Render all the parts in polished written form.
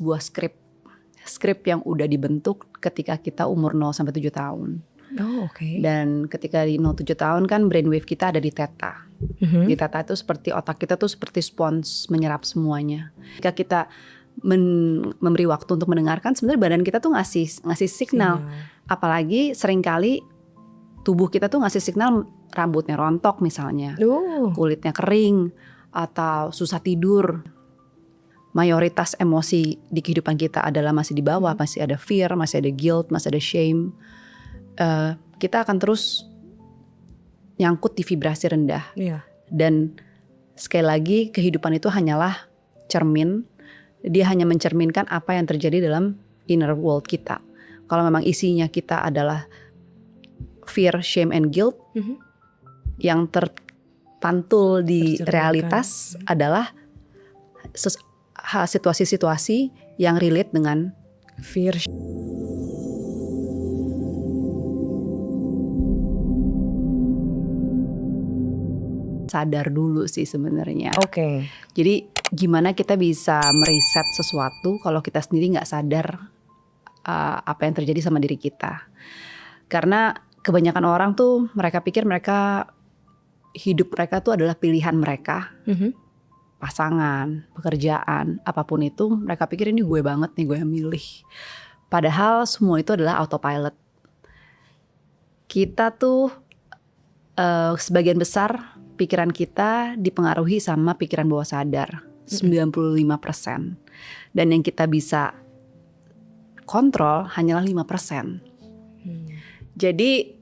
sebuah skrip yang udah dibentuk ketika kita umur 0 sampai 7 tahun. Oh, oke. Dan ketika di 0-7 tahun kan brainwave kita ada di theta. Di theta itu seperti otak kita tuh seperti spons menyerap semuanya. Ketika kita memberi waktu untuk mendengarkan, sebenarnya badan kita tuh ngasih signal. Apalagi seringkali tubuh kita tuh ngasih signal rambutnya rontok misalnya, kulitnya kering, atau susah tidur. Mayoritas emosi di kehidupan kita adalah masih di bawah, masih ada fear, masih ada guilt, masih ada shame. Kita akan terus nyangkut di vibrasi rendah. Dan sekali lagi kehidupan itu hanyalah cermin. Dia hanya mencerminkan apa yang terjadi dalam inner world kita. Kalau memang isinya kita adalah fear, shame, and guilt, yang terpantul di realitas adalah situasi-situasi yang relate dengan fear. Sadar dulu sih sebenarnya. Oke. Jadi gimana kita bisa meriset sesuatu kalau kita sendiri nggak sadar apa yang terjadi sama diri kita. Karena kebanyakan orang tuh mereka pikir hidup mereka tuh adalah pilihan mereka. Pasangan, pekerjaan, apapun itu mereka pikir ini gue banget nih, gue yang milih. Padahal semua itu adalah autopilot. Kita tuh sebagian besar pikiran kita dipengaruhi sama pikiran bawah sadar 95%. Dan yang kita bisa kontrol hanyalah 5%. Jadi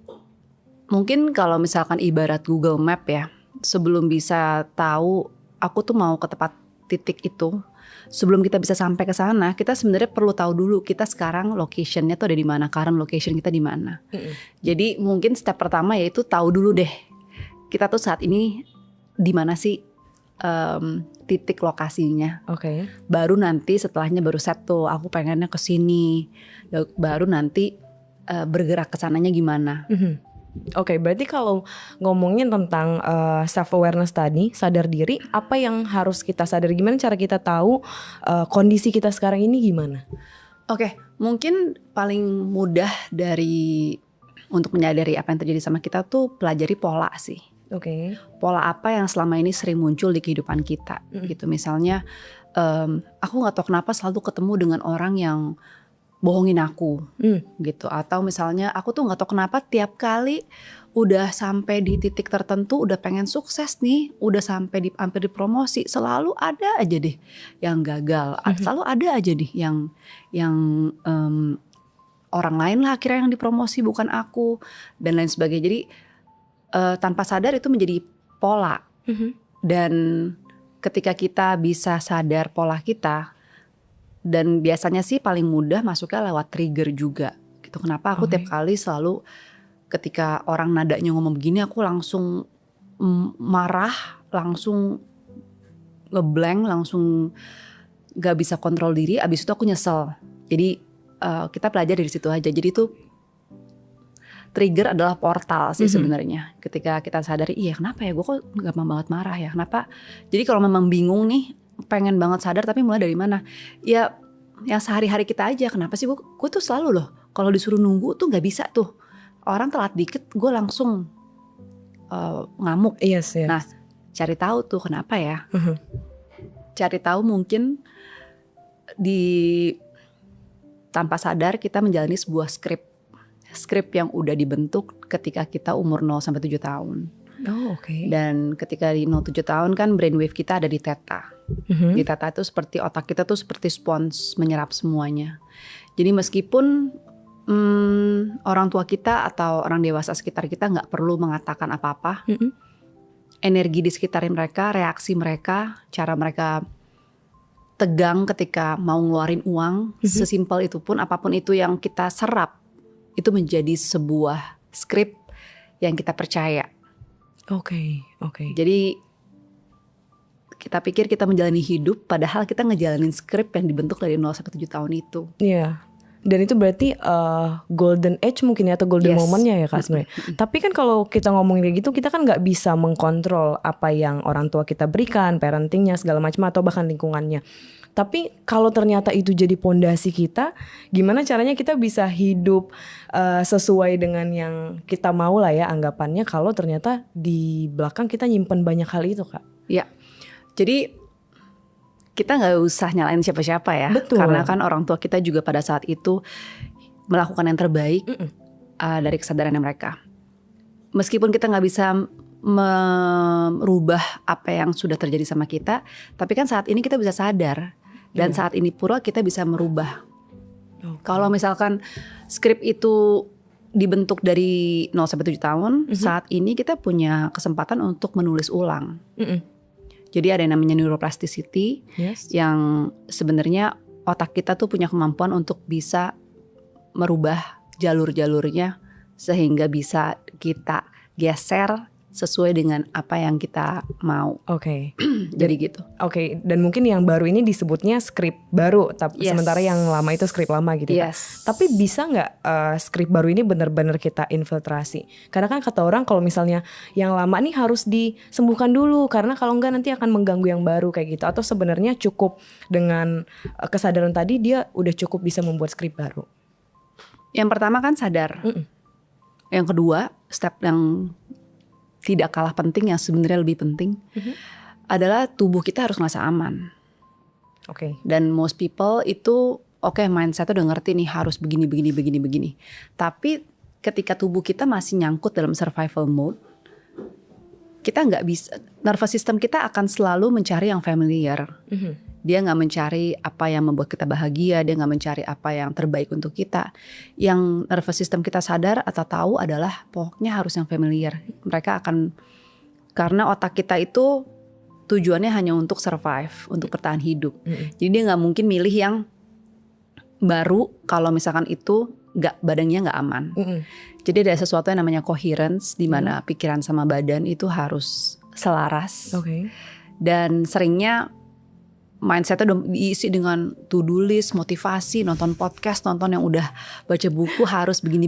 mungkin kalau misalkan ibarat Google Map ya, sebelum bisa tahu aku tuh mau ke tempat titik itu, sebelum kita bisa sampai ke sana, kita sebenarnya perlu tahu dulu kita sekarang locationnya tuh ada di mana, current location kita di mana. Jadi mungkin step pertama yaitu tahu dulu deh, kita tuh saat ini di mana sih titik lokasinya. Baru nanti setelahnya baru set tuh, aku pengennya ke sini. Baru nanti bergerak ke sananya gimana. Berarti kalau ngomongin tentang self awareness tadi, sadar diri, apa yang harus kita sadar, gimana cara kita tahu kondisi kita sekarang ini gimana? Mungkin paling mudah untuk menyadari apa yang terjadi sama kita tuh pelajari pola sih. Pola apa yang selama ini sering muncul di kehidupan kita gitu. Misalnya aku gak tahu kenapa selalu ketemu dengan orang yang bohongin aku gitu. Atau misalnya aku tuh gak tahu kenapa tiap kali udah sampai di titik tertentu, udah pengen sukses nih, udah sampai hampir dipromosi, selalu ada aja deh yang gagal. Selalu ada aja deh yang orang lain lah akhirnya yang dipromosi, bukan aku, dan lain sebagainya. Jadi tanpa sadar itu menjadi pola. Dan ketika kita bisa sadar pola kita, dan biasanya sih paling mudah masuknya lewat trigger juga gitu. Kenapa aku tiap kali selalu ketika orang nadanya ngomong begini, aku langsung marah, langsung ngeblank, langsung gak bisa kontrol diri. Abis itu aku nyesel. Jadi kita belajar dari situ aja. Jadi itu trigger adalah portal sih sebenarnya. Ketika kita sadari, iya kenapa ya gue kok gampang banget marah ya, kenapa. Jadi kalau memang bingung nih, pengen banget sadar, tapi mulai dari mana? Ya yang sehari-hari kita aja. Kenapa sih gue tuh selalu loh, kalau disuruh nunggu tuh gak bisa tuh. Orang telat dikit gue langsung ngamuk. Nah cari tahu tuh kenapa ya. Cari tahu mungkin tanpa sadar kita menjalani sebuah skrip yang udah dibentuk ketika kita umur 0 sampai 7 tahun. Dan ketika di 0-7 tahun kan brainwave kita ada di theta. Di theta itu seperti otak kita tuh seperti spons menyerap semuanya. Jadi meskipun orang tua kita atau orang dewasa sekitar kita gak perlu mengatakan apa-apa, energi di sekitar mereka, reaksi mereka, cara mereka tegang ketika mau ngeluarin uang, sesimpel itu pun, apapun itu yang kita serap, itu menjadi sebuah skrip yang kita percaya. Jadi kita pikir kita menjalani hidup, padahal kita ngejalanin skrip yang dibentuk dari 0 sampai 7 tahun itu. Dan itu berarti golden age mungkin ya, atau golden momennya ya Kak sebenarnya. Tapi kan kalau kita ngomongin kayak gitu, kita kan nggak bisa mengkontrol apa yang orang tua kita berikan, parentingnya segala macam, atau bahkan lingkungannya. Tapi kalau ternyata itu jadi pondasi kita, gimana caranya kita bisa hidup sesuai dengan yang kita mau lah ya anggapannya, kalau ternyata di belakang kita nyimpen banyak hal itu Kak. Ya, jadi kita nggak usah nyalain siapa-siapa ya. Betul. Karena kan orang tua kita juga pada saat itu melakukan yang terbaik dari kesadarannya mereka. Meskipun kita nggak bisa merubah apa yang sudah terjadi sama kita, tapi kan saat ini kita bisa sadar. Dan saat ini pula kita bisa merubah. Kalau misalkan skrip itu dibentuk dari 0 sampai 7 tahun, saat ini kita punya kesempatan untuk menulis ulang. Jadi ada yang namanya neuroplasticity, yang sebenarnya otak kita tuh punya kemampuan untuk bisa merubah jalur-jalurnya sehingga bisa kita geser sesuai dengan apa yang kita mau. Oke. Jadi gitu. Oke, dan mungkin yang baru ini disebutnya skrip baru, tapi sementara yang lama itu skrip lama gitu ya. Tapi bisa nggak skrip baru ini benar-benar kita infiltrasi? Karena kan kata orang kalau misalnya yang lama nih harus disembuhkan dulu, karena kalau enggak nanti akan mengganggu yang baru kayak gitu. Atau sebenarnya cukup dengan kesadaran tadi dia udah cukup bisa membuat skrip baru? Yang pertama kan sadar. Yang kedua, step yang tidak kalah penting, yang sebenarnya lebih penting adalah tubuh kita harus ngerasa aman. Dan most people itu mindsetnya udah ngerti nih harus begini. Tapi ketika tubuh kita masih nyangkut dalam survival mode, kita nggak bisa, nervous system kita akan selalu mencari yang familiar. Dia nggak mencari apa yang membuat kita bahagia, dia nggak mencari apa yang terbaik untuk kita. Yang nervous system kita sadar atau tahu adalah pokoknya harus yang familiar. Mereka akan, karena otak kita itu tujuannya hanya untuk survive, untuk bertahan hidup. Jadi dia nggak mungkin milih yang baru kalau misalkan itu badannya nggak aman. Jadi ada sesuatu yang namanya coherence, di mana pikiran sama badan itu harus selaras. Dan seringnya mindsetnya udah diisi dengan to-do list, motivasi, nonton podcast, nonton yang udah baca buku harus begini.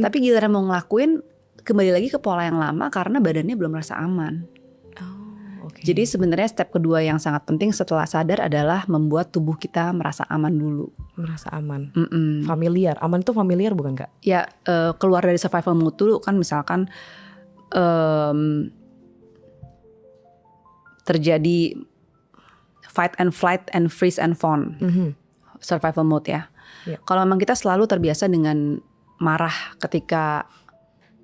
Tapi giliran mau ngelakuin kembali lagi ke pola yang lama karena badannya belum merasa aman. Jadi sebenarnya step kedua yang sangat penting setelah sadar adalah membuat tubuh kita merasa aman dulu. Merasa aman, familiar. Aman itu familiar bukan Kak? Ya, keluar dari survival mode dulu kan, misalkan terjadi fight and flight and freeze and fawn, survival mode ya. Kalau memang kita selalu terbiasa dengan marah ketika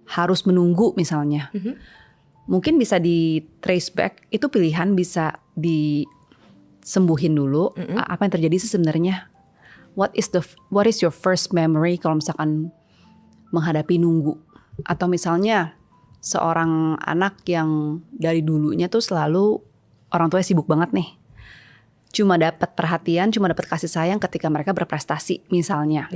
harus menunggu misalnya, mungkin bisa di trace back, itu pilihan bisa disembuhin dulu. Apa yang terjadi sih sebenarnya? What is your first memory kalau misalkan menghadapi nunggu? Atau misalnya seorang anak yang dari dulunya tuh selalu orang tuanya sibuk banget nih, cuma dapat perhatian, cuma dapat kasih sayang ketika mereka berprestasi misalnya.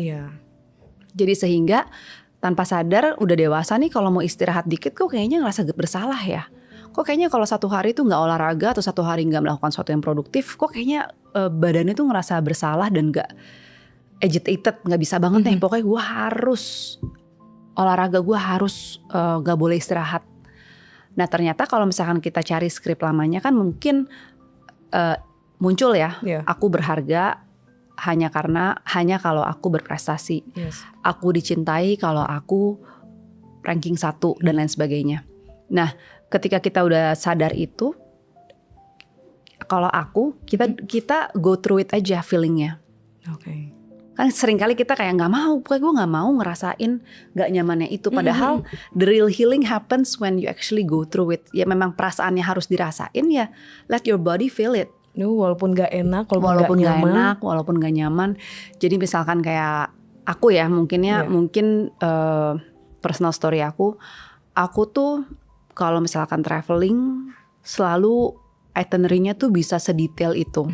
Jadi sehingga tanpa sadar udah dewasa nih, kalau mau istirahat dikit kok kayaknya ngerasa bersalah ya. Kok kayaknya kalau satu hari tuh nggak olahraga atau satu hari nggak melakukan sesuatu yang produktif, kok kayaknya badannya tuh ngerasa bersalah dan nggak agitated, nggak bisa banget nih. Pokoknya gue harus olahraga, gue harus nggak boleh istirahat. Nah ternyata kalau misalkan kita cari skrip lamanya kan mungkin muncul ya, aku berharga hanya kalau aku berprestasi. Aku dicintai kalau aku ranking 1 dan lain sebagainya. Nah, ketika kita udah sadar itu, kalau kita go through it aja feelingnya. Kan seringkali kita kayak nggak mau, pokoknya gue nggak mau ngerasain nggak nyamannya itu. Padahal the real healing happens when you actually go through it. Ya memang perasaannya harus dirasain ya. Let your body feel it. Walaupun gak enak, walaupun gak nyaman. Jadi misalkan kayak aku ya, mungkin personal story aku tuh kalau misalkan traveling selalu itinerary-nya tuh bisa sedetail itu.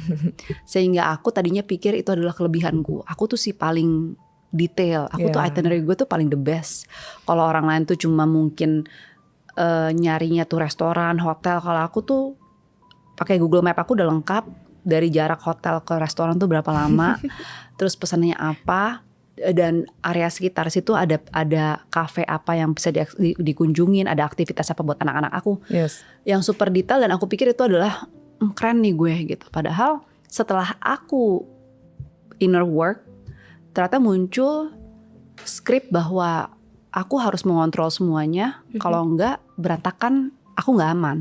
Sehingga aku tadinya pikir itu adalah kelebihanku. Aku tuh si paling detail. Aku tuh itinerary gue tuh paling the best. Kalau orang lain tuh cuma mungkin nyarinya tuh restoran, hotel. Kalau aku tuh pakai Google Map aku udah lengkap, dari jarak hotel ke restoran tuh berapa lama, terus pesannya apa, dan area sekitar situ ada kafe apa yang bisa dikunjungin, ada aktivitas apa buat anak-anak aku, yang super detail, dan aku pikir itu adalah keren nih gue gitu. Padahal setelah aku inner work, ternyata muncul skrip bahwa aku harus mengontrol semuanya, kalau enggak berantakan, aku nggak aman.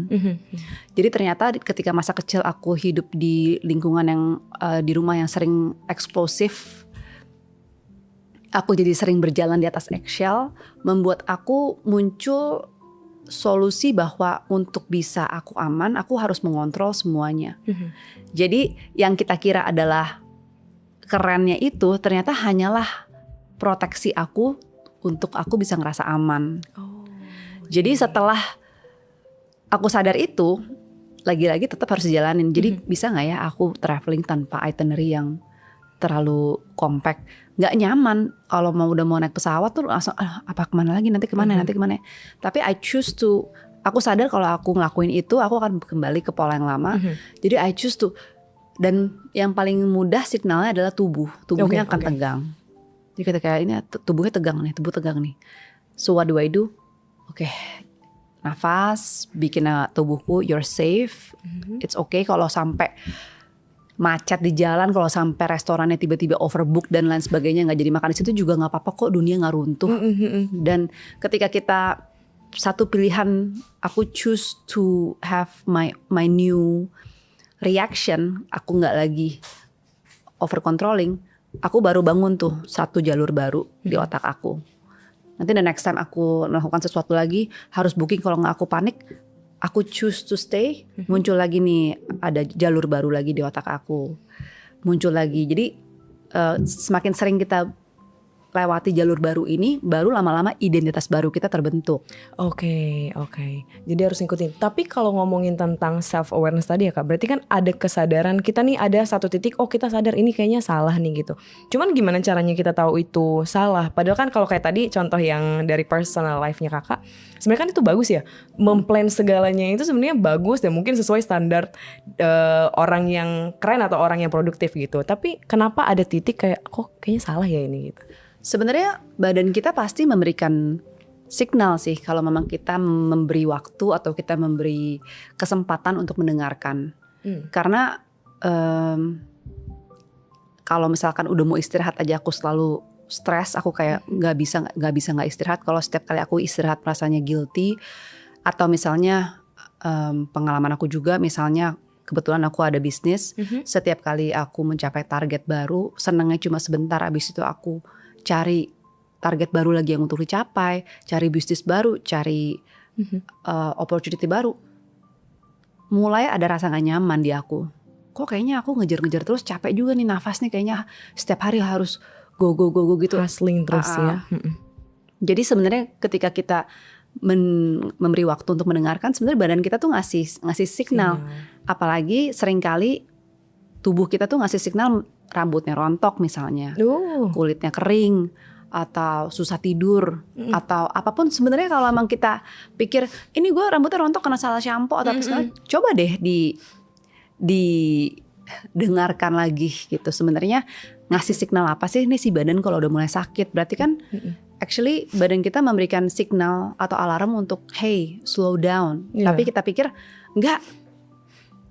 Jadi ternyata ketika masa kecil aku hidup di lingkungan yang di rumah yang sering eksplosif, aku jadi sering berjalan di atas eggshell, membuat aku muncul solusi bahwa untuk bisa aku aman, aku harus mengontrol semuanya. Jadi yang kita kira adalah kerennya itu ternyata hanyalah proteksi aku untuk aku bisa ngerasa aman. Jadi setelah aku sadar itu, lagi-lagi tetap harus dijalanin. Jadi bisa nggak ya aku traveling tanpa itinerary yang terlalu compact, nggak nyaman. Kalau udah mau naik pesawat tuh langsung apa kemana lagi, nanti kemana. Tapi I choose to, aku sadar kalau aku ngelakuin itu aku akan kembali ke pola yang lama. Jadi I choose to, dan yang paling mudah signalnya adalah tubuhnya akan tegang. Jadi ketika ini tubuhnya tegang nih, so what do I do? Nafas, bikin tubuhku you're safe, it's okay kalau sampai macet di jalan, kalau sampai restorannya tiba-tiba overbook dan lain sebagainya, nggak jadi makan di situ juga nggak apa-apa kok, dunia nggak runtuh. Dan ketika kita satu pilihan, aku choose to have my new reaction, aku nggak lagi over controlling, aku baru bangun tuh satu jalur baru di otak aku. Nanti the next time aku melakukan sesuatu lagi harus booking, kalau nggak aku panik, aku choose to stay, muncul lagi nih ada jalur baru lagi di otak aku, muncul lagi. Jadi semakin sering kita lewati jalur baru ini, baru lama-lama identitas baru kita terbentuk. Oke. Jadi harus ngikutin. Tapi kalau ngomongin tentang self awareness tadi ya Kak, berarti kan ada kesadaran kita nih, ada satu titik, oh kita sadar ini kayaknya salah nih gitu. Cuman gimana caranya kita tahu itu salah? Padahal kan kalau kayak tadi contoh yang dari personal life-nya Kakak, sebenarnya kan itu bagus ya. Memplan segalanya itu sebenarnya bagus dan mungkin sesuai standar orang yang keren atau orang yang produktif gitu. Tapi kenapa ada titik kayak kok kayaknya salah ya ini gitu? Sebenarnya badan kita pasti memberikan signal sih kalau memang kita memberi waktu atau kita memberi kesempatan untuk mendengarkan. Karena kalau misalkan udah mau istirahat aja aku selalu stres, aku kayak nggak bisa nggak istirahat. Kalau setiap kali aku istirahat rasanya guilty, atau misalnya pengalaman aku juga, misalnya kebetulan aku ada bisnis, setiap kali aku mencapai target baru, senangnya cuma sebentar, abis itu aku cari target baru lagi yang untuk dicapai, cari bisnis baru, cari opportunity baru. Mulai ada rasa gak nyaman di aku. Kok kayaknya aku ngejar-ngejar terus, capek juga nih, nafas nih kayaknya setiap hari harus go gitu. Hustling terus ya. Jadi sebenarnya ketika kita memberi waktu untuk mendengarkan, sebenarnya badan kita tuh ngasih signal. Apalagi seringkali tubuh kita tuh ngasih signal, rambutnya rontok misalnya, kulitnya kering, atau susah tidur, atau apapun. Sebenarnya kalau memang kita pikir ini gue rambutnya rontok karena salah shampoo atau apa segala, coba deh didengarkan lagi gitu. Sebenarnya ngasih signal apa sih nih si badan kalau udah mulai sakit? Berarti kan actually badan kita memberikan signal atau alarm untuk hey slow down. Tapi kita pikir enggak,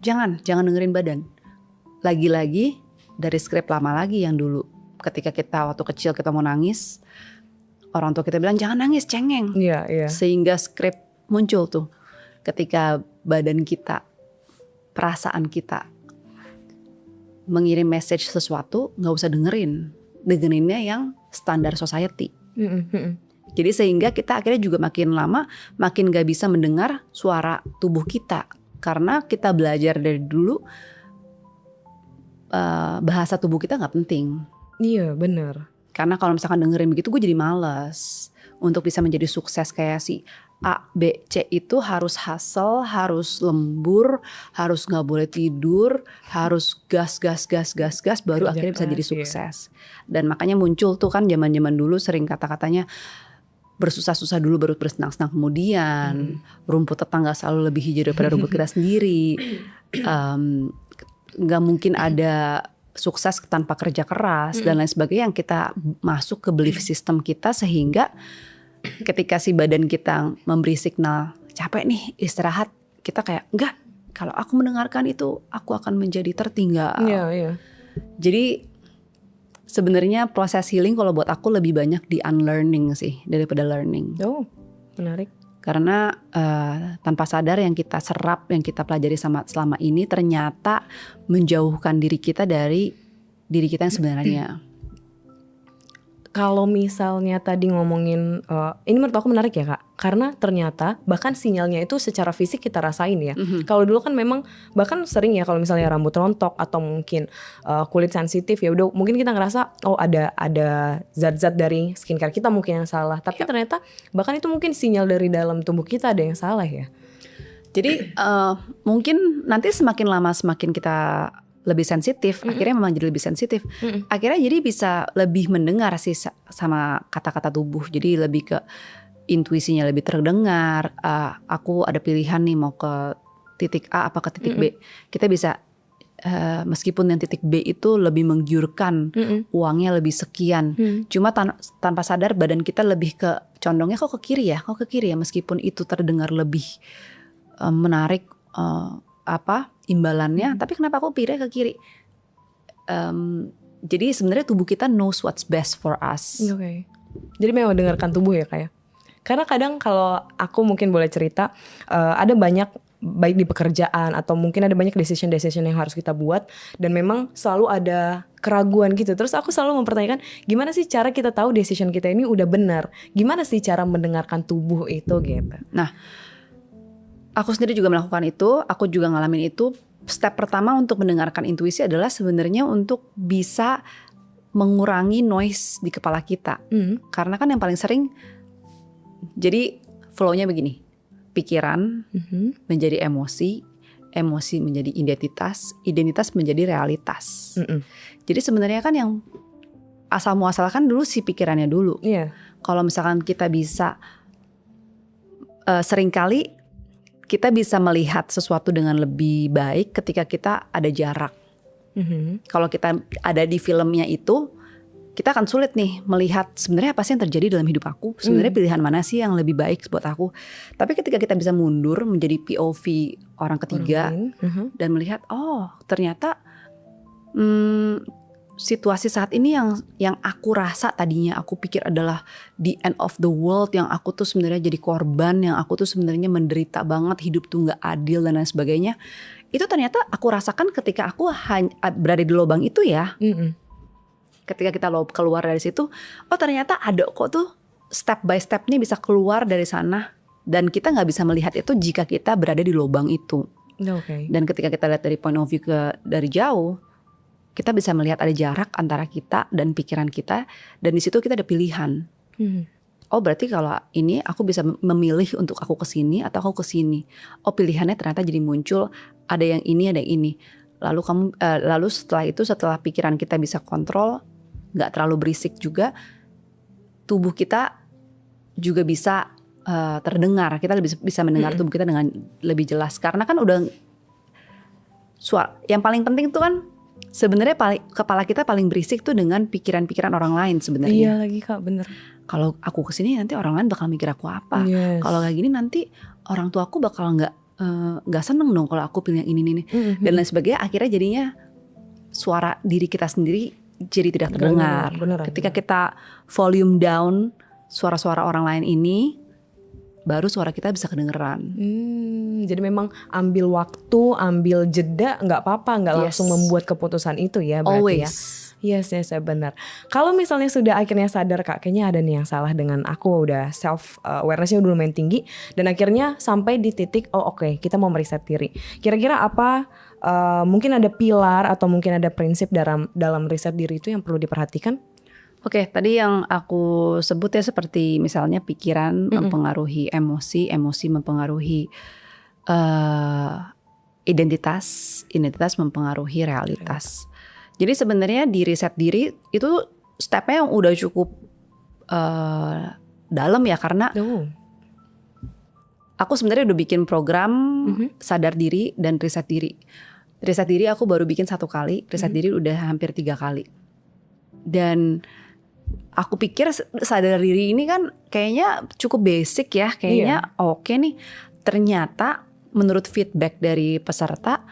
jangan dengerin badan. Lagi-lagi dari skrip lama lagi yang dulu, ketika kita waktu kecil kita mau nangis, orang tua kita bilang jangan nangis, cengeng. Sehingga skrip muncul tuh ketika badan kita, perasaan kita mengirim message sesuatu, nggak usah dengerinnya yang standar society. Jadi sehingga kita akhirnya juga makin lama makin gak bisa mendengar suara tubuh kita, karena kita belajar dari dulu bahasa tubuh kita gak penting. Iya benar. Karena kalau misalkan dengerin begitu gue jadi malas. Untuk bisa menjadi sukses kayak si A, B, C itu harus hustle, harus lembur, harus gak boleh tidur, harus gas baru akhirnya bisa jadi sukses. Dan makanya muncul tuh kan zaman-zaman dulu sering kata-katanya bersusah-susah dulu baru bersenang-senang kemudian. Rumput tetangga selalu lebih hijau daripada rumput kita sendiri. nggak mungkin ada sukses tanpa kerja keras dan lain sebagainya yang kita masuk ke belief system kita, sehingga ketika si badan kita memberi signal capek nih istirahat, kita kayak enggak, kalau aku mendengarkan itu aku akan menjadi tertinggal. Jadi sebenarnya proses healing kalau buat aku lebih banyak di unlearning sih daripada learning. Menarik. Karena tanpa sadar yang kita serap, yang kita pelajari selama ini ternyata menjauhkan diri kita dari diri kita yang sebenarnya. Kalau misalnya tadi ngomongin, ini menurut aku menarik ya Kak, karena ternyata bahkan sinyalnya itu secara fisik kita rasain ya. Kalau dulu kan memang bahkan sering ya kalau misalnya rambut rontok atau mungkin kulit sensitif, ya udah mungkin kita ngerasa oh ada zat-zat dari skincare kita mungkin yang salah. Tapi ternyata bahkan itu mungkin sinyal dari dalam tubuh kita ada yang salah ya. Jadi mungkin nanti semakin lama semakin kita lebih sensitif, akhirnya memang jadi lebih sensitif. Akhirnya jadi bisa lebih mendengar sih sama kata-kata tubuh. Jadi lebih ke intuisinya lebih terdengar. Aku ada pilihan nih mau ke titik A apa ke titik B. Kita bisa meskipun yang titik B itu lebih menggiurkan, uangnya lebih sekian. Cuma tanpa sadar badan kita lebih ke condongnya kok ke kiri ya, meskipun itu terdengar lebih menarik imbalannya, tapi kenapa aku pilih ke kiri? Jadi sebenarnya tubuh kita knows what's best for us. Jadi memang dengarkan tubuh ya Kak ya. Karena kadang kalau aku mungkin boleh cerita, ada banyak baik di pekerjaan atau mungkin ada banyak decision yang harus kita buat dan memang selalu ada keraguan gitu. Terus aku selalu mempertanyakan gimana sih cara kita tahu decision kita ini udah benar? Gimana sih cara mendengarkan tubuh itu gitu? Nah, aku sendiri juga melakukan itu, aku juga ngalamin itu. Step pertama untuk mendengarkan intuisi adalah sebenarnya untuk bisa mengurangi noise di kepala kita. Karena kan yang paling sering, jadi flow-nya begini, pikiran menjadi emosi, emosi menjadi identitas, identitas menjadi realitas. Jadi sebenarnya kan yang asal muasalkan dulu si pikirannya dulu. Kalau misalkan kita bisa seringkali kita bisa melihat sesuatu dengan lebih baik ketika kita ada jarak. Kalau kita ada di filmnya itu, kita akan sulit nih melihat sebenarnya apa sih yang terjadi dalam hidup aku. Sebenarnya pilihan mana sih yang lebih baik buat aku. Tapi ketika kita bisa mundur menjadi POV orang ketiga dan melihat, oh ternyata situasi saat ini yang aku rasa tadinya aku pikir adalah the end of the world, yang aku tuh sebenarnya jadi korban, yang aku tuh sebenarnya menderita banget, hidup tuh nggak adil dan lain sebagainya. Itu ternyata aku rasakan ketika aku berada di lubang itu ya. Ketika kita keluar dari situ, oh ternyata ada kok tuh step by step nih bisa keluar dari sana, dan kita nggak bisa melihat itu jika kita berada di lubang itu. Dan ketika kita lihat dari point of view dari jauh, kita bisa melihat ada jarak antara kita dan pikiran kita, dan di situ kita ada pilihan. Oh berarti kalau ini aku bisa memilih untuk aku kesini atau aku kesini. Oh pilihannya ternyata jadi muncul, ada yang ini, ada yang ini. Lalu setelah pikiran kita bisa kontrol, nggak terlalu berisik juga, tubuh kita juga bisa terdengar. Kita bisa mendengar tubuh kita dengan lebih jelas. Karena kan udah yang paling penting itu kan sebenarnya kepala kita paling berisik tuh dengan pikiran-pikiran orang lain sebenarnya. Iya lagi Kak, bener. Kalau aku kesini nanti orang lain bakal mikir aku apa. Kalau kayak gini nanti orang tua aku bakal nggak seneng dong kalau aku pilih yang ini dan lain sebagainya. Akhirnya jadinya suara diri kita sendiri jadi tidak terdengar. Ketika kita volume down suara-suara orang lain ini, baru suara kita bisa kedengeran. Jadi memang ambil waktu, ambil jeda, nggak apa-apa, nggak langsung membuat keputusan itu ya berarti. Always. ya. Yes, benar. Kalau misalnya sudah akhirnya sadar Kak, kayaknya ada nih yang salah dengan aku, udah self awarenessnya udah lumayan tinggi, dan akhirnya sampai di titik oke, kita mau meriset diri. Kira-kira apa mungkin ada pilar atau mungkin ada prinsip dalam riset diri itu yang perlu diperhatikan? Oke, tadi yang aku sebut ya seperti misalnya pikiran mempengaruhi emosi, emosi mempengaruhi identitas, identitas mempengaruhi realitas. Jadi sebenarnya di riset diri itu stepnya yang udah cukup dalam ya, karena aku sebenarnya udah bikin program sadar diri dan riset diri. Riset diri aku baru bikin 1 kali, riset diri udah hampir 3 kali. Dan aku pikir sadar diri ini kan kayaknya cukup basic ya, kayaknya oke nih. Ternyata menurut feedback dari peserta,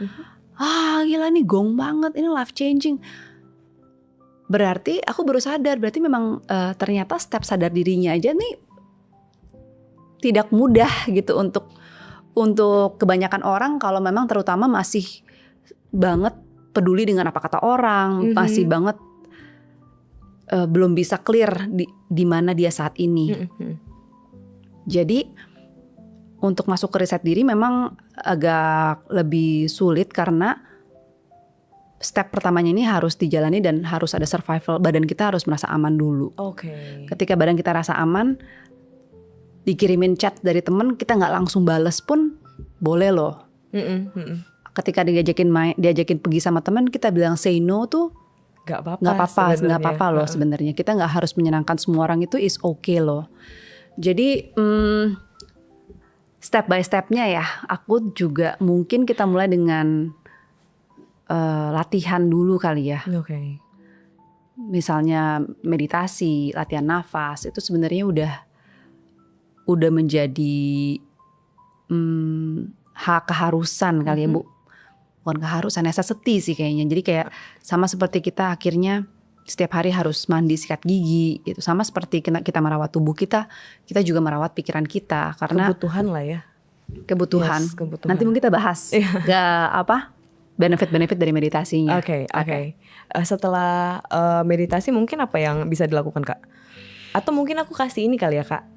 gila nih gong banget, ini life changing. Berarti aku baru sadar, berarti memang ternyata step sadar dirinya aja nih tidak mudah gitu untuk kebanyakan orang, kalau memang terutama masih banget peduli dengan apa kata orang, masih banget belum bisa clear di mana dia saat ini. Jadi untuk masuk ke riset diri memang agak lebih sulit karena step pertamanya ini harus dijalani dan harus ada survival. Badan kita harus merasa aman dulu. Ketika badan kita rasa aman, dikirimin chat dari temen, kita nggak langsung bales pun boleh loh. Ketika diajakin pergi sama teman, kita bilang say no tuh nggak apa-apa loh sebenarnya. Kita nggak harus menyenangkan semua orang, itu is okay loh. Jadi step by stepnya ya, aku juga mungkin kita mulai dengan latihan dulu kali ya. Misalnya meditasi, latihan nafas, itu sebenarnya udah menjadi keharusan kali ya Bu. Bukan keharusan, necessity sih kayaknya. Jadi kayak sama seperti kita akhirnya setiap hari harus mandi, sikat gigi gitu. Sama seperti kita merawat tubuh kita juga merawat pikiran kita. Karena kebutuhan lah ya. Kebutuhan. Nanti mungkin kita bahas benefit-benefit dari meditasinya. Oke. Setelah meditasi mungkin apa yang bisa dilakukan Kak? Atau mungkin aku kasih ini kali ya Kak,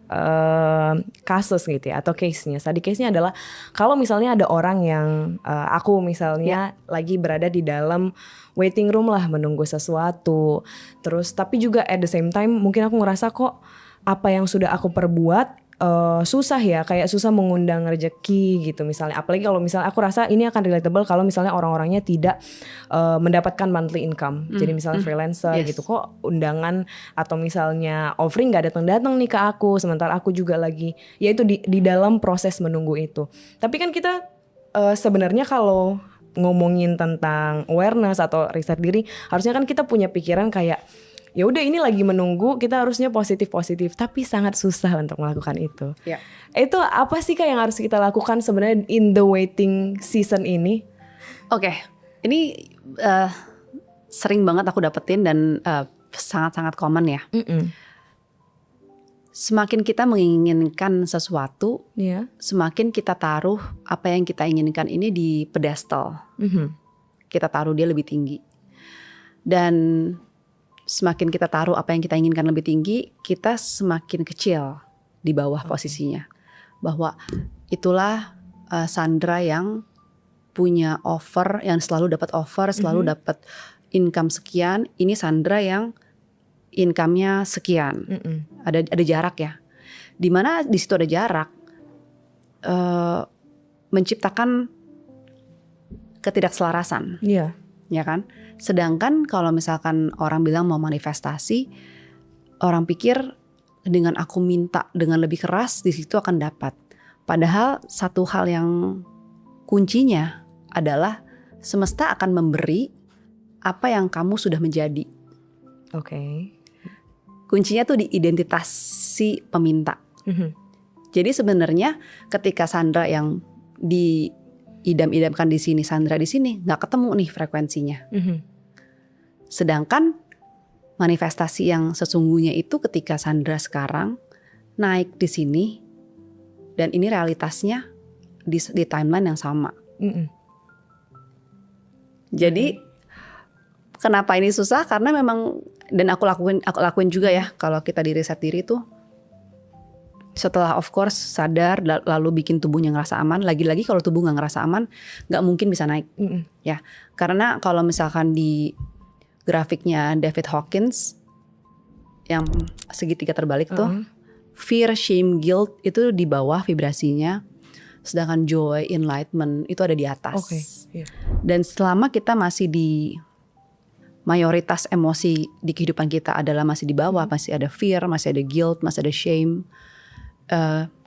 kasus gitu ya, atau case-nya. Tadi case-nya adalah kalau misalnya ada orang yang aku misalnya lagi berada di dalam waiting room lah, menunggu sesuatu. Terus tapi juga at the same time mungkin aku ngerasa kok apa yang sudah aku perbuat susah ya, kayak susah mengundang rezeki gitu misalnya. Apalagi kalau misalnya aku rasa ini akan relatable kalau misalnya orang-orangnya tidak mendapatkan monthly income. Jadi misalnya freelancer gitu, kok undangan atau misalnya offering gak datang-datang nih ke aku, sementara aku juga lagi ya itu di dalam proses menunggu itu. Tapi kan kita sebenarnya kalau ngomongin tentang awareness atau riset diri, harusnya kan kita punya pikiran kayak ya udah ini lagi menunggu, kita harusnya positif, tapi sangat susah untuk melakukan itu. Itu apa sih Kak yang harus kita lakukan sebenarnya in the waiting season ini? Oke, ini sering banget aku dapetin dan sangat-sangat common ya. Semakin kita menginginkan sesuatu, semakin kita taruh apa yang kita inginkan ini di pedestal. Kita taruh dia lebih tinggi. Dan semakin kita taruh apa yang kita inginkan lebih tinggi, kita semakin kecil di bawah posisinya. Bahwa itulah Sandra yang punya offer, yang selalu dapat offer, selalu dapat income sekian. Ini Sandra yang income-nya sekian. Ada jarak ya. Dimana di situ ada jarak, menciptakan ketidakselarasan. Ya kan? Sedangkan kalau misalkan orang bilang mau manifestasi, orang pikir dengan aku minta dengan lebih keras di situ akan dapat. Padahal satu hal yang kuncinya adalah semesta akan memberi apa yang kamu sudah menjadi. Kuncinya tuh di identitas si peminta. Jadi sebenarnya ketika Sandra yang diidam-idamkan di sini, Sandra di sini, nggak ketemu nih frekuensinya. Sedangkan manifestasi yang sesungguhnya itu ketika Sandra sekarang naik di sini dan ini realitasnya di timeline yang sama. Jadi kenapa ini susah? Karena memang, dan aku lakuin juga ya kalau kita di riset diri tuh. Setelah of course sadar lalu bikin tubuhnya ngerasa aman. Lagi-lagi kalau tubuh gak ngerasa aman gak mungkin bisa naik. Ya, karena kalau misalkan di grafiknya David Hawkins yang segitiga terbalik tuh, fear, shame, guilt itu di bawah vibrasinya, sedangkan joy, enlightenment itu ada di atas. Dan selama kita masih di mayoritas emosi di kehidupan kita adalah masih di bawah, masih ada fear, masih ada guilt, masih ada shame,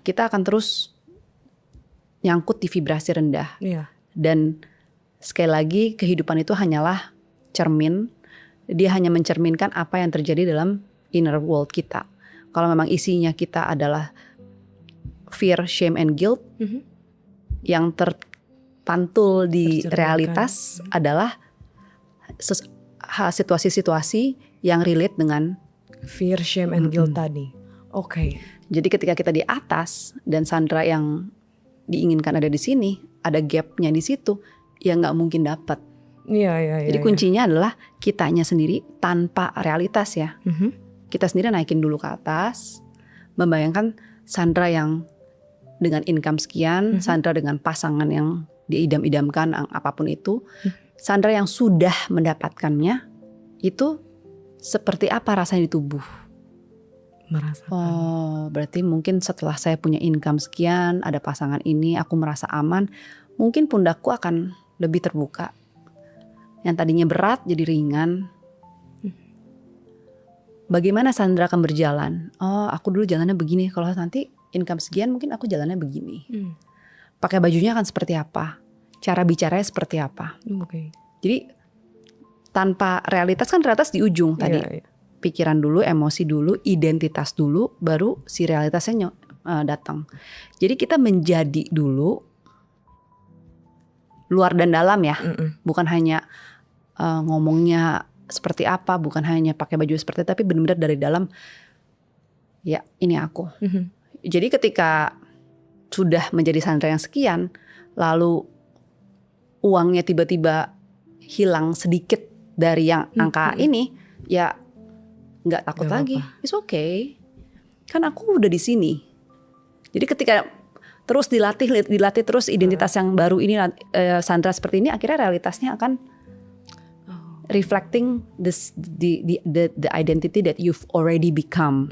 kita akan terus nyangkut di vibrasi rendah. Dan sekali lagi kehidupan itu hanyalah cermin. Dia hanya mencerminkan apa yang terjadi dalam inner world kita. Kalau memang isinya kita adalah fear, shame, and guilt, yang terpantul di realitas adalah situasi-situasi yang relate dengan fear, shame, and guilt tadi. Oke. Jadi ketika kita di atas dan Sandra yang diinginkan ada di sini, ada gapnya di situ, ya nggak mungkin dapat. Iya. Jadi kuncinya adalah kitanya sendiri tanpa realitas ya. Kita sendiri naikin dulu ke atas, membayangkan Sandra yang dengan income sekian, Sandra dengan pasangan yang diidam-idamkan, apapun itu, Sandra yang sudah mendapatkannya, itu seperti apa rasanya di tubuh. Merasakan. Oh, berarti mungkin setelah saya punya income sekian, ada pasangan ini, aku merasa aman, mungkin pundakku akan lebih terbuka. Yang tadinya berat jadi ringan. Bagaimana Sandra akan berjalan? Oh, aku dulu jalannya begini. Kalau nanti income sekian, mungkin aku jalannya begini. Pakai bajunya akan seperti apa? Cara bicaranya seperti apa? Jadi tanpa realitas, kan realitas di ujung tadi. Pikiran dulu, emosi dulu, identitas dulu, baru si realitasnya datang. Jadi kita menjadi dulu luar dan dalam ya. Bukan hanya ngomongnya seperti apa, bukan hanya pakai baju seperti itu, tapi benar-benar dari dalam, ya ini aku. Jadi ketika sudah menjadi Sandra yang sekian, lalu uangnya tiba-tiba hilang sedikit dari yang angka ini, ya nggak takut lagi. It's okay, kan aku udah di sini. Jadi ketika terus dilatih terus identitas yang baru ini, Sandra seperti ini, akhirnya realitasnya akan reflecting the identity that you've already become.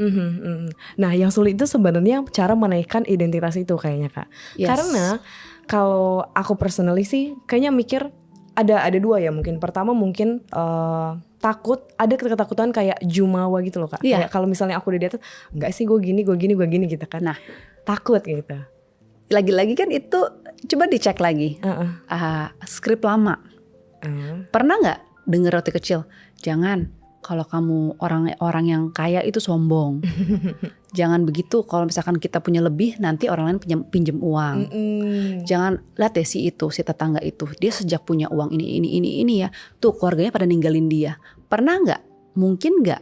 Nah, yang sulit itu sebenarnya cara menaikkan identitas itu kayaknya Kak. Karena kalau aku personally sih kayaknya mikir ada dua ya mungkin. Pertama mungkin takut, ada ketakutan kayak jumawa gitu loh Kak. Kayak kalau misalnya aku udah di atas, enggak sih gue gini gitu kan. Nah, takut gitu. Lagi-lagi kan itu coba dicek lagi. Skrip lama. Pernah nggak dengar waktu kecil? Jangan, kalau kamu orang yang kaya itu sombong. Jangan begitu, kalau misalkan kita punya lebih, nanti orang lain pinjam uang. Jangan, lihat deh si tetangga itu, dia sejak punya uang ini ya, tuh keluarganya pada ninggalin dia. Pernah nggak? Mungkin nggak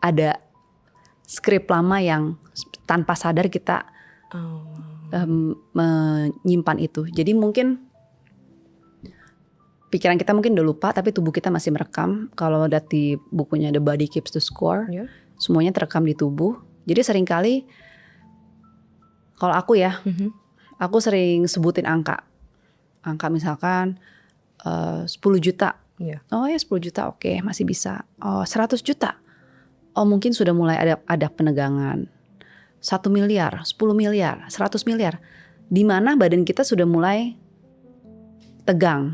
ada skrip lama yang tanpa sadar kita menyimpan itu. Jadi mungkin pikiran kita mungkin udah lupa, tapi tubuh kita masih merekam. Kalau lihat di bukunya The Body Keeps the Score, semuanya terekam di tubuh. Jadi seringkali kalau aku ya, aku sering sebutin angka misalkan 10 juta. Oh ya 10 juta, oke, masih bisa. Oh 100 juta, oh mungkin sudah mulai ada penegangan. 1 miliar, 10 miliar, 100 miliar. Di mana badan kita sudah mulai tegang.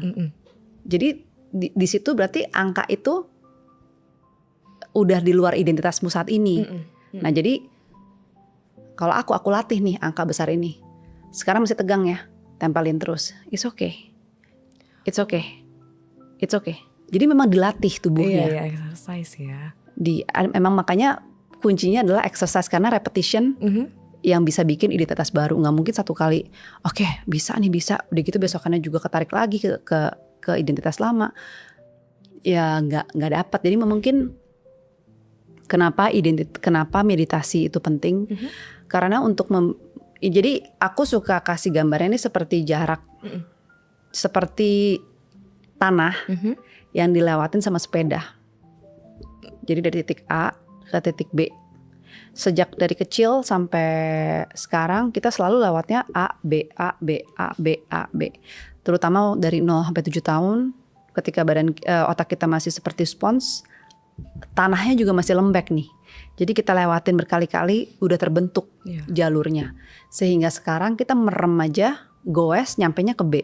Jadi di situ berarti angka itu udah di luar identitasmu saat ini. Nah jadi kalau aku latih nih angka besar ini. Sekarang masih tegang ya, tempelin terus. It's okay. Jadi memang dilatih tubuhnya. Iya, exercise ya. Memang makanya kuncinya adalah exercise, karena repetition yang bisa bikin identitas baru. Nggak mungkin satu kali, oke, bisa. Udah gitu besokannya juga ketarik lagi ke identitas lama, ya nggak dapat. Jadi mungkin kenapa meditasi itu penting, karena untuk jadi aku suka kasih gambarnya ini seperti jarak, seperti tanah yang dilewatin sama sepeda. Jadi dari titik A ke titik B, sejak dari kecil sampai sekarang kita selalu lewatnya A B. Terutama dari 0 sampai 7 tahun, ketika otak kita masih seperti spons, tanahnya juga masih lembek nih. Jadi kita lewatin berkali-kali, udah terbentuk jalurnya. Sehingga sekarang kita merem aja, goes nyampenya ke B.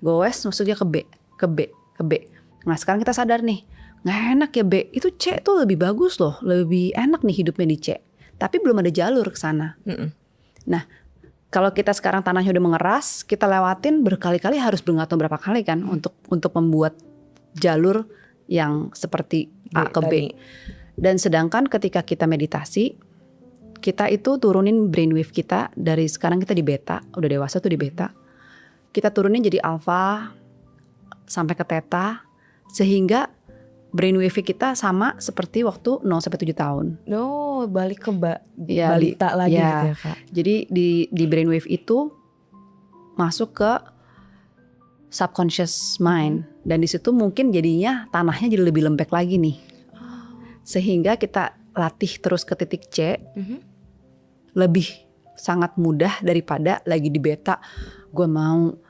Goes maksudnya ke B. Nah sekarang kita sadar nih, nggak enak ya B, itu C tuh lebih bagus loh, lebih enak nih hidupnya di C. Tapi belum ada jalur ke sana. Nah Kalau kita sekarang tanahnya udah mengeras, kita lewatin berkali-kali, harus nggak tahu berapa kali kan untuk membuat jalur yang seperti A ke B. Dan sedangkan ketika kita meditasi, kita itu turunin brainwave kita dari sekarang kita di beta, udah dewasa tuh di beta. Kita turunin jadi alpha sampai ke theta, sehingga brainwave kita sama seperti waktu 0 sampai 7 tahun. Oh, balik ke balita lagi gitu ya, Kak. Jadi di brainwave itu masuk ke subconscious mind, dan di situ mungkin jadinya tanahnya jadi lebih lembek lagi nih. Sehingga kita latih terus ke titik C. Lebih sangat mudah daripada lagi di beta.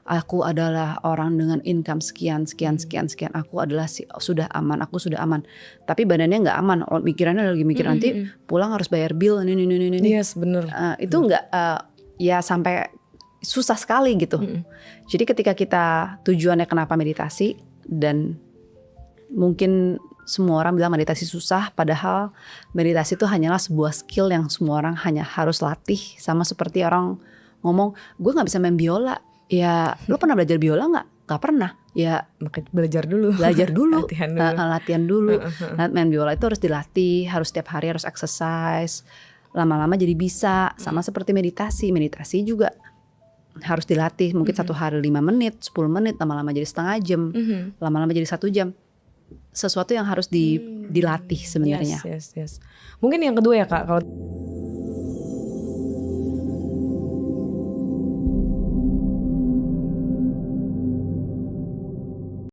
Aku adalah orang dengan income sekian. Aku adalah sudah aman. Tapi badannya nggak aman. Pikirannya lagi mikir nanti pulang harus bayar bill. Ini. Yes, bener. Itu nggak ya sampai susah sekali gitu. Jadi ketika kita tujuannya kenapa meditasi, dan mungkin semua orang bilang meditasi susah, padahal meditasi itu hanyalah sebuah skill yang semua orang hanya harus latih. Sama seperti orang ngomong, gue gak bisa main biola. Ya, lo pernah belajar biola gak? Gak pernah. Ya, belajar dulu. Latihan dulu. Main biola itu harus dilatih, harus setiap hari harus exercise. Lama-lama jadi bisa. Sama seperti meditasi. Meditasi juga harus dilatih. Mungkin 1 hari 5 menit, 10 menit, lama-lama jadi setengah jam, lama-lama jadi 1 jam. Sesuatu yang harus dilatih sebenarnya. Yes. Mungkin yang kedua ya, Kak, kalau